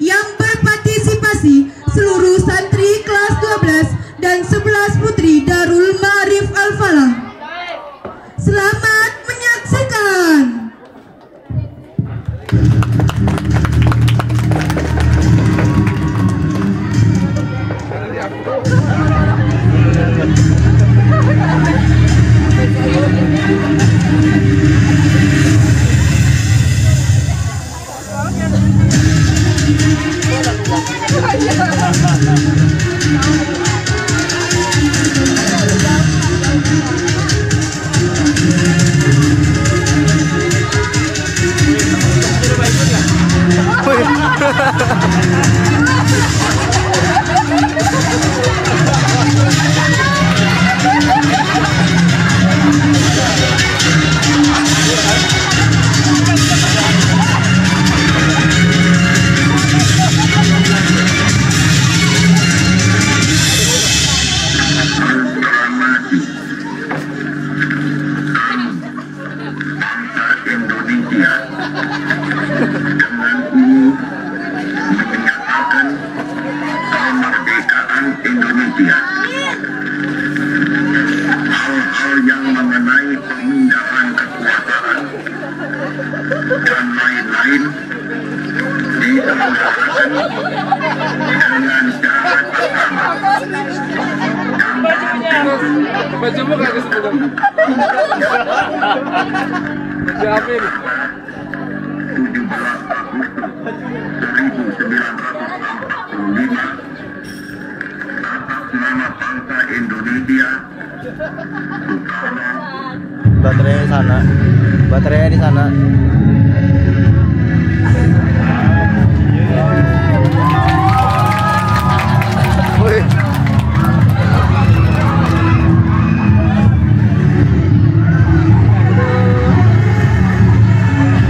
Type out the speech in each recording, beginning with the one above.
yang berpartisipasi seluruh santri kelas 12 dan 11 putri Darul Ma'arif Al-Falah. Selamat menyaksikan. Hal-hal yang mengenai pemindahan kekuasaan dan lain-lain diselenggarakan dengan cara nama bangsa Indonesia. Baterainya di sana. Baterainya di sana.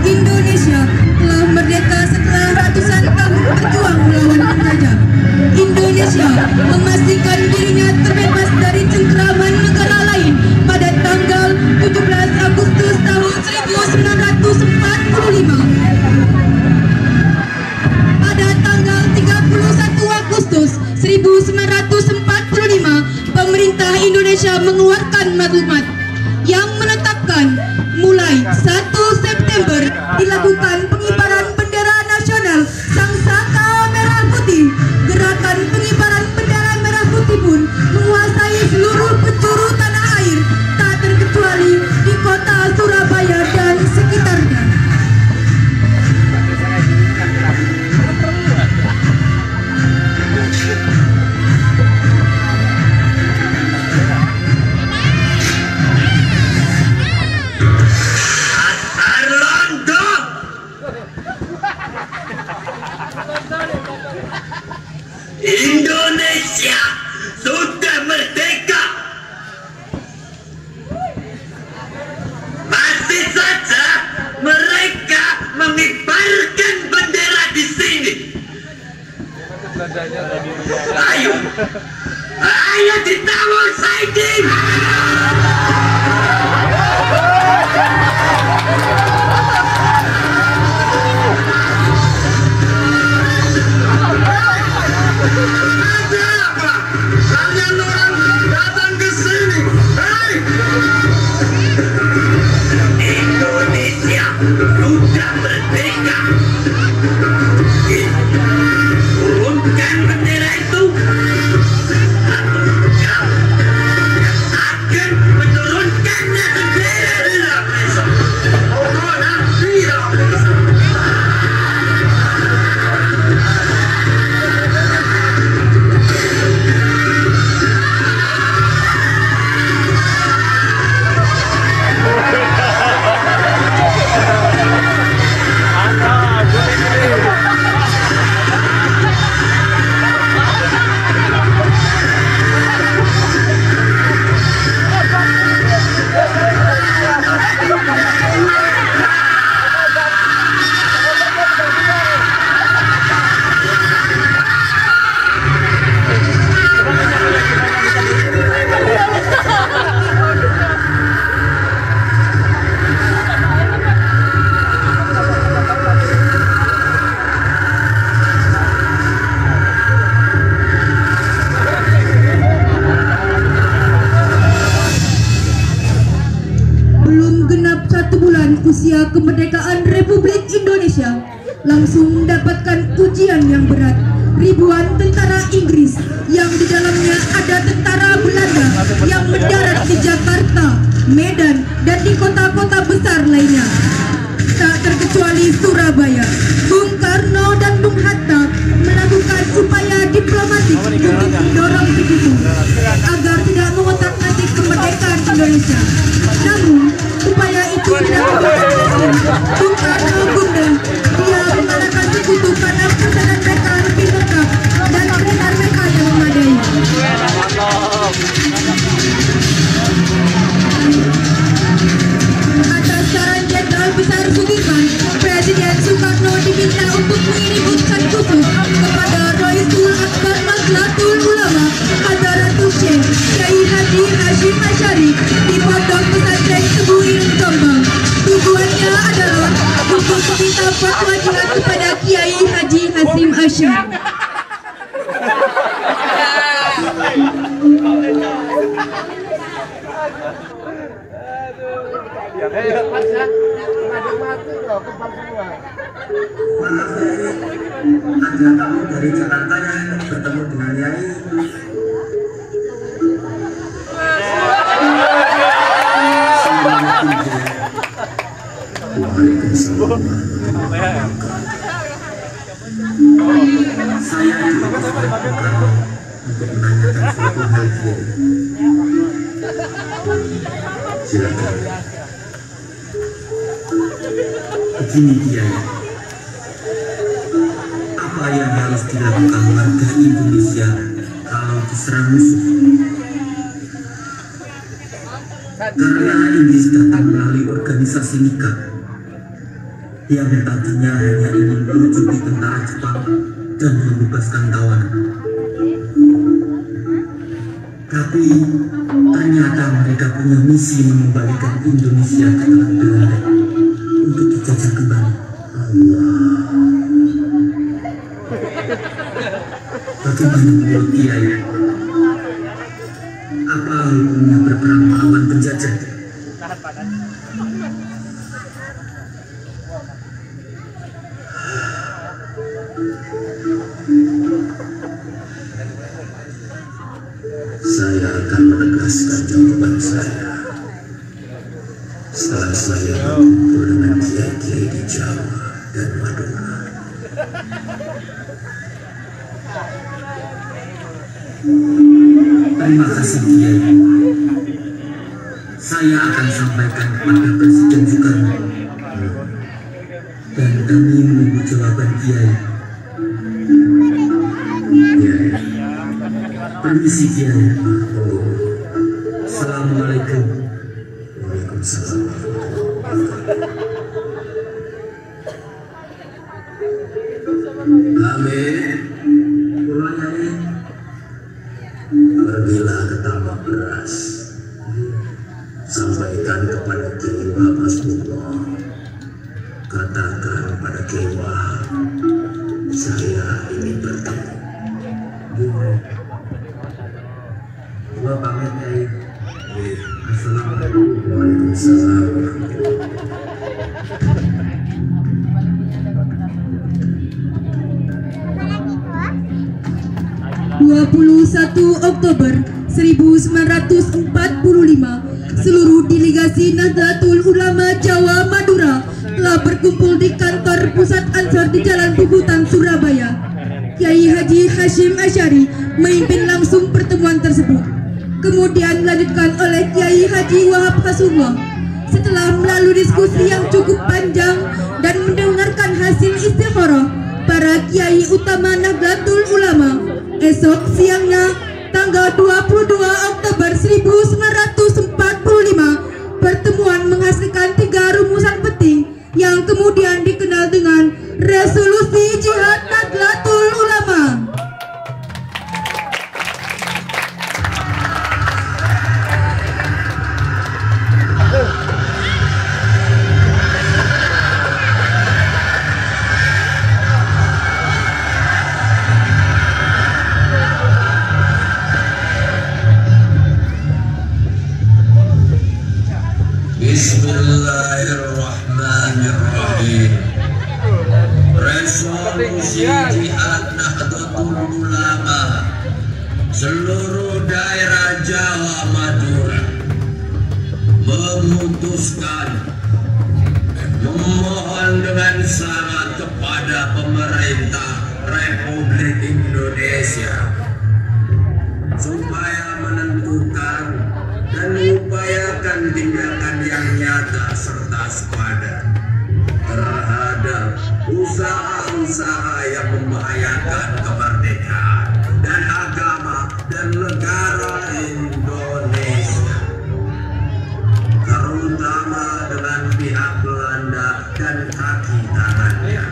Indonesia telah merdeka setelah ratusan tahun berjuang melawan penjajah. Indonesia memastikan dirinya terbebas dari cengkraman negara lain pada tanggal 17 Agustus tahun 1945. Pada tanggal 31 Agustus 1945, pemerintah Indonesia mengeluarkan maklumat yang menetapkan mulai 1 September dilakukan pengibaran bendera nasional Sangsaka Merah Putih. Gerakan pengibaran bendera merah putih pun menguasai seluruh penjuru tanah air, tak terkecuali di kota Surabaya dan sekitarnya. Indonesia sudah merdeka. Masih saja mereka mengibarkan bendera di sini. Ayo, ayo ditawar Saidin. Ada apa? Kalian orang datang ke sini. Hei! Indonesia sudah merdeka. Turunkan bendera itu. Atau akan menurunkannya sendiri besok. kemerdekaan Republik Indonesia langsung mendapatkan ujian yang berat. Ribuan tentara Inggris yang di dalamnya ada tentara Belanda yang mendarat di Jakarta, Medan, dan di kota-kota besar lainnya. Tak terkecuali Surabaya, Bung Karno dan Bung Hatta melakukan upaya diplomatik untuk mendorong begitu agar tidak mengotak-atik kemerdekaan Indonesia. Namun, upaya itu tidak berhasil. Bung Karno bunda, dia mengalahkan sekutu karena pertahanan mereka lebih lengkap dan pertahanan mereka yang memadai. Atas saran Jenderal Besar Sudirman, Presiden Soekarno diminta untuk mengirim utusan khusus kepada Raisul Akbar Nahdlatul Ulama Hadaratul Syekh Kiai Haji Hashim Asy'ari di Pondok Pesantren Tebu Ireng Jombang. Tujuannya adalah untuk meminta fatwa jihad kepada Kiai Haji Hashim Asy'ari. Ada tamu dari Jakarta yang bertemu dengan Yai. Waalaikumsalam. Saya untuk menanyakan suatu hal. Silakan. Begini Kiai, apa yang harus dilakukan warga Indonesia kalau diserang musuh? Karena Inggris datang melalui organisasi nikah yang tadinya hanya ingin melucuti tentara Jepang dan membebaskan tawanan. Tapi ternyata mereka punya misi mengembalikan Indonesia ke tangan Belanda untuk dijajah kembali. Bagaimana menurut Kiai? Apa hukumnya berperang melawan penjajah? Saya akan menegaskan jawaban saya setelah saya berkumpul dengan kiai-kiai di Jawa dan Madura. Terima kasih Kiai. Saya akan sampaikan kepada Presiden Soekarno dan kami menunggu jawaban Kiai. Kiai, permisi Kiai. Assalamualaikum. Waalaikumsalam. Amin. Pergilah ke tambak beras, sampaikan kepada Kiai Wahab Hasbullah, katakan pada Kiai Wahab, saya ingin bertemu. Gua pamit Kiai. Assalamualaikum. Waalaikumsalam. 21 Oktober 1945, seluruh delegasi Nahdlatul Ulama Jawa Madura telah berkumpul di kantor pusat Ansor di Jalan Puputan, Surabaya. Kiai Haji Hashim Asy'ari memimpin langsung pertemuan tersebut. Kemudian dilanjutkan oleh Kiai Haji Wahab Hasbullah. Setelah melalui diskusi yang cukup panjang dan mendengarkan hasil istikharah para kiai utama Nahdlatul Ulama, esok siangnya tanggal 22 Oktober 1945, pertemuan menghasilkan 3 rumusan penting yang kemudian dikenal dengan Resolusi Jihad Nahdlatul Ulama. Bismillahirrahmanirrahim. Komisi Jihad Nahdlatul Ulama seluruh daerah Jawa Madura memutuskan memohon dengan sangat kepada pemerintah Republik Indonesia supaya menentukan dan mengupayakan tindakan yang nyata serta sepadan terhadap usaha-usaha yang membahayakan kemerdekaan dan agama dan negara Indonesia, terutama dengan pihak Belanda dan kaki tangannya,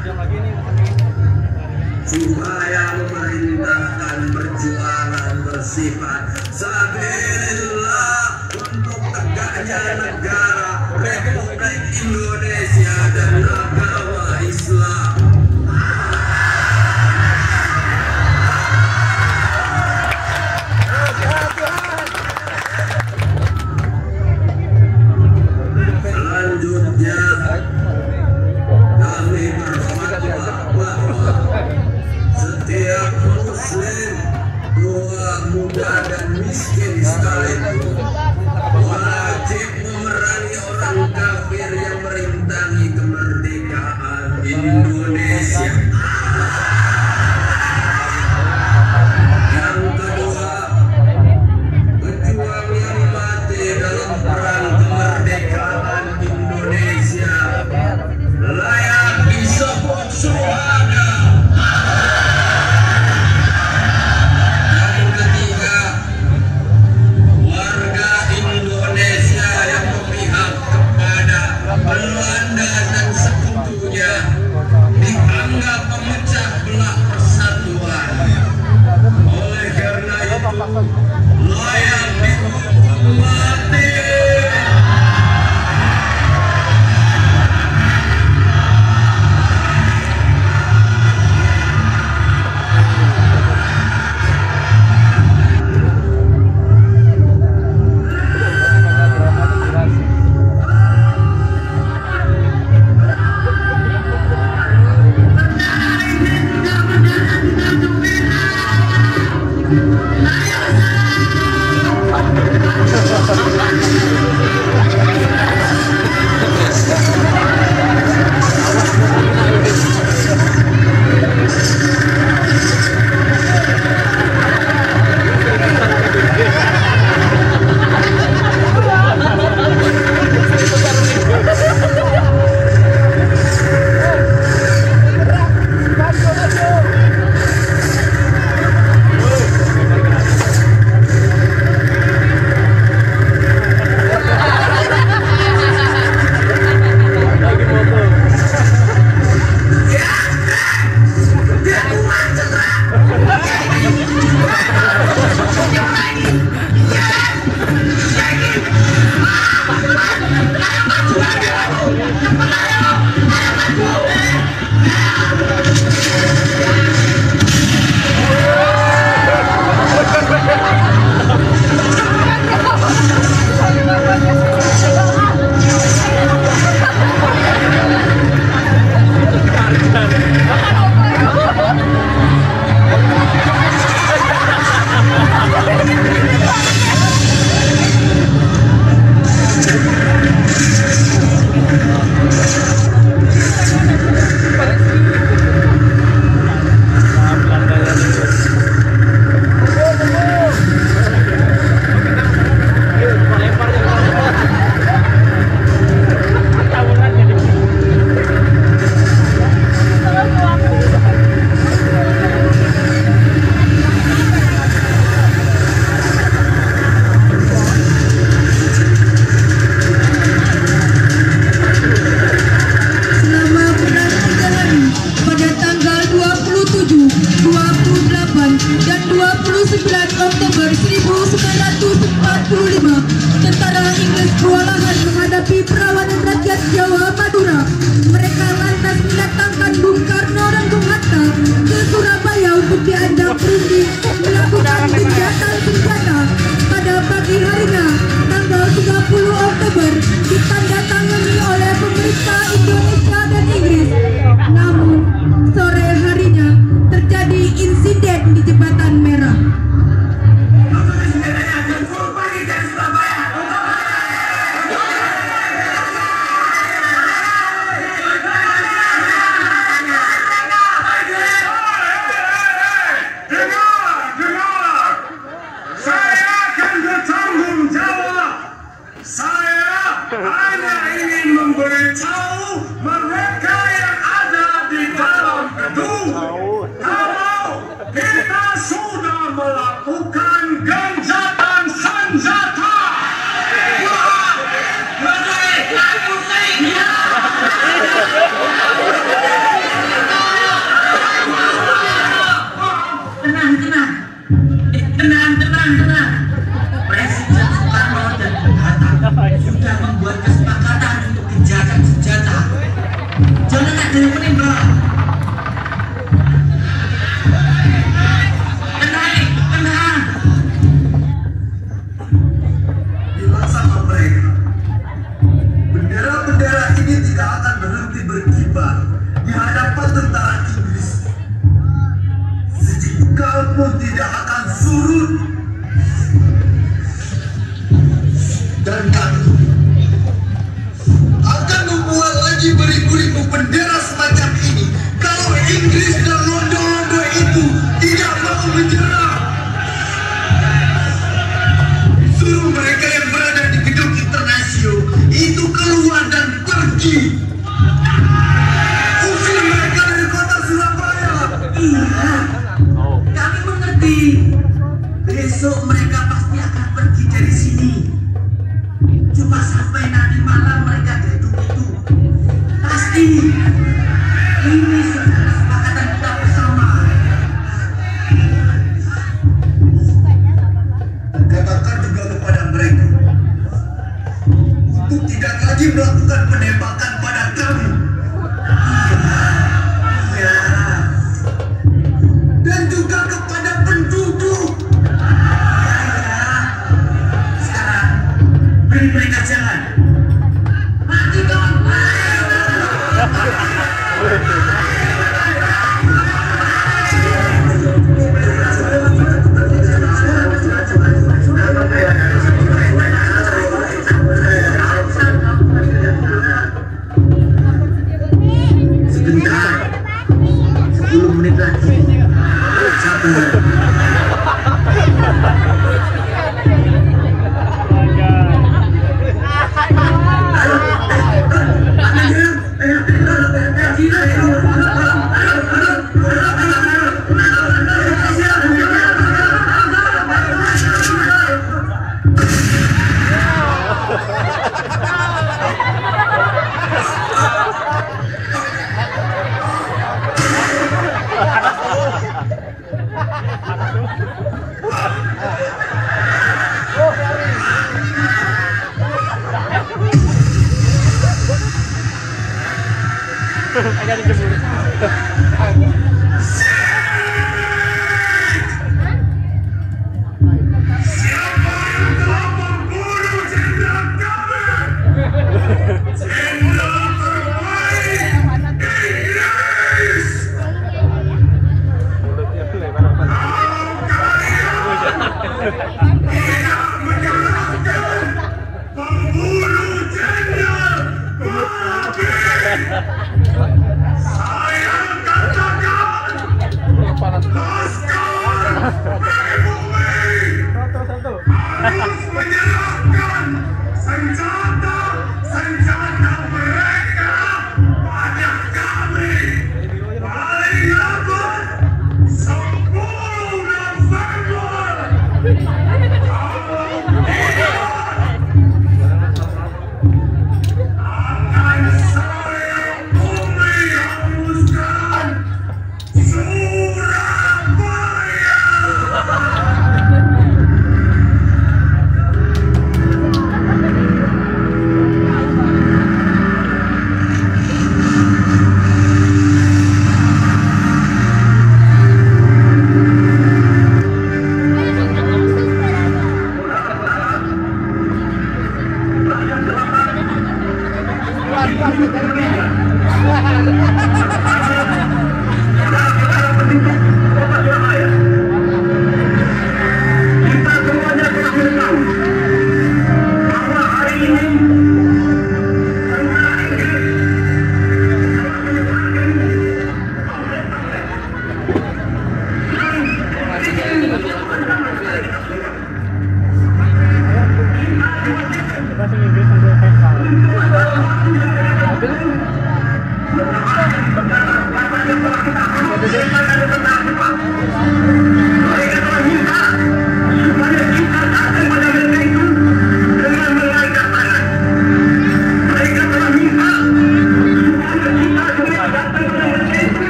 supaya memerintahkan perjuangan bersifat sabilillah untuk tegaknya negara Republik Indonesia dan agama Islam. Selanjutnya kami berfatwa bahwa setiap muslim, tua, muda, dan miskin sekalipun wajib memerangi orang kafir yang merintangi kemerdekaan Indonesia. Yang kedua, pejuang yang mati dalam perang kemerdekaan Indonesia layak disebut syuhada. Yang ketiga, warga Indonesia yang memihak kepada Belanda dan sekutunya dianggap memecah belah persatuan. Oleh karena itu, layak dihukum mati. Sore harinya ada yang menembak. Tenang. Bilang sama mereka, bendera-bendera ini tidak akan berhenti berkibar di hadapan tentara Inggris. Sejengkal pun tidak akan surut. Dan kami akan membuat lagi beribu-ribu bendera semacam ini kalau Inggris dan londo-londo itu tidak mau menyerah. Suruh mereka yang berada di gedung Internasio itu keluar dan pergi. Usir mereka dari kota Surabaya. Iya, kami mengerti. Besok mereka pasti akan pergi dari sini. Cuma sampai nanti malam mereka gedung itu. Pasti. Ini sudah kesepakatan kita bersama. Katakan juga kepada mereka untuk tidak lagi melakukan penembakan pada kami. Iya. Dan juga kepada penduduk. Iya. Sekarang beri mereka jalan. Mati kawan. Sebentar, 10 menit lagi. Sabar. Agak dijemur. Saya akan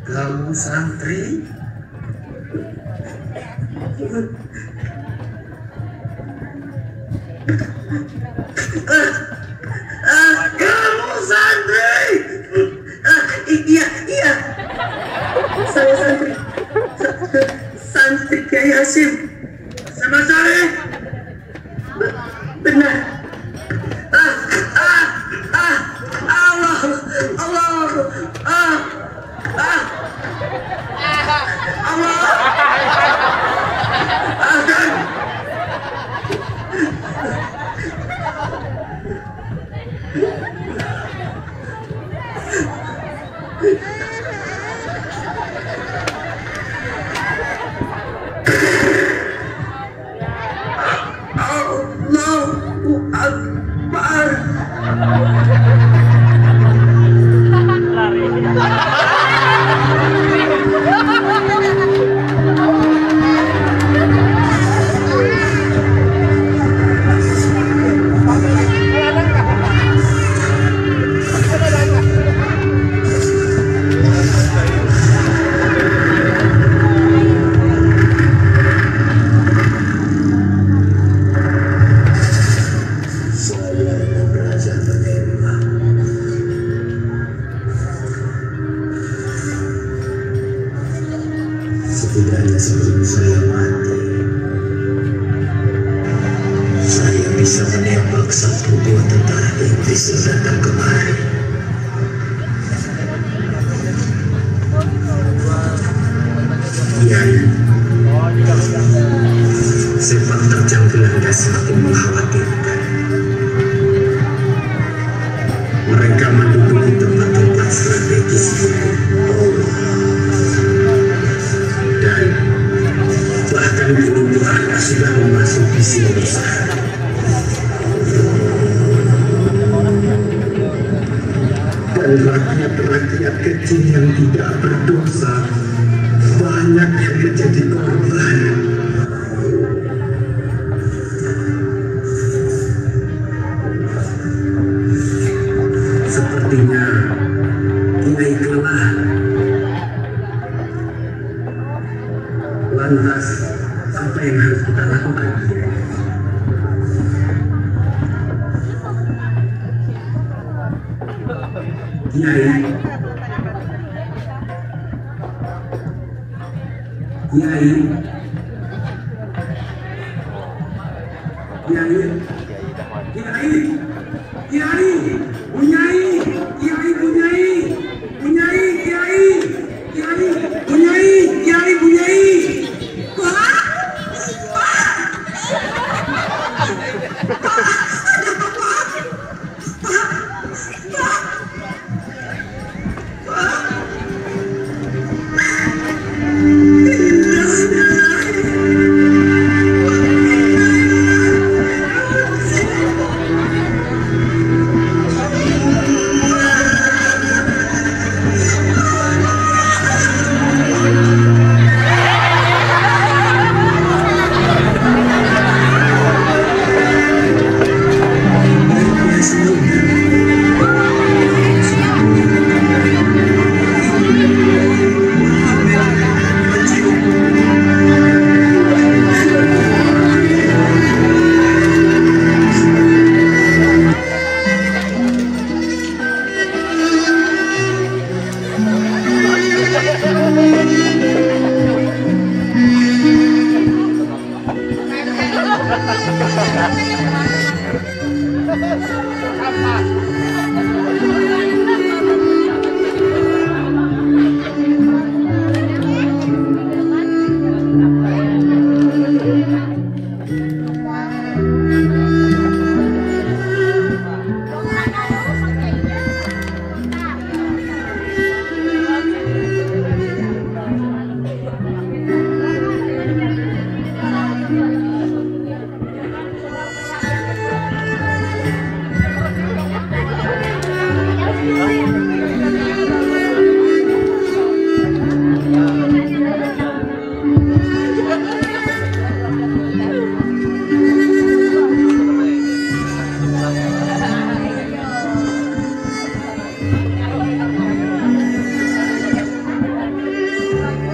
Kamu santri? Kamu santri? Iya, iya. Saya santri. Santri Kiai Hasyim. Sama saya. Benar. Allah, Allah, Allahu Akbar. Setidaknya sebelum saya mati, saya bisa menembak 1-2 tentara Inggris yang datang kemari. Kiai, sepak terjang Belanda semakin mengkhawatirkan. Mereka menduduki tempat-tempat strategis itu. Dan bahkan Gunung Buana sudah memasuki Singasari. Dan rakyat-rakyat kecil yang tidak berdosa banyak yang menjadi korban. Sepertinya Kiai kelelahan. Lantas, apa yang harus kita lakukan? Kiai, Kiai, Kiai, Kiai, Kiai, Bunyai, Kiai Bunyai, Bunyai, Kiai, Kiai, Bunyai, Kiai Bunyai.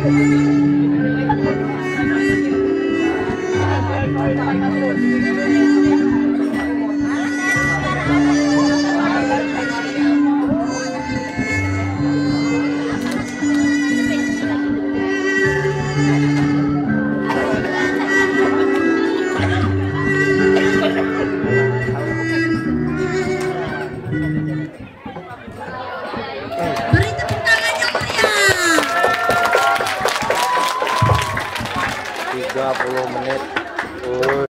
Beri tepuk tangan yang meriah. 30 menit.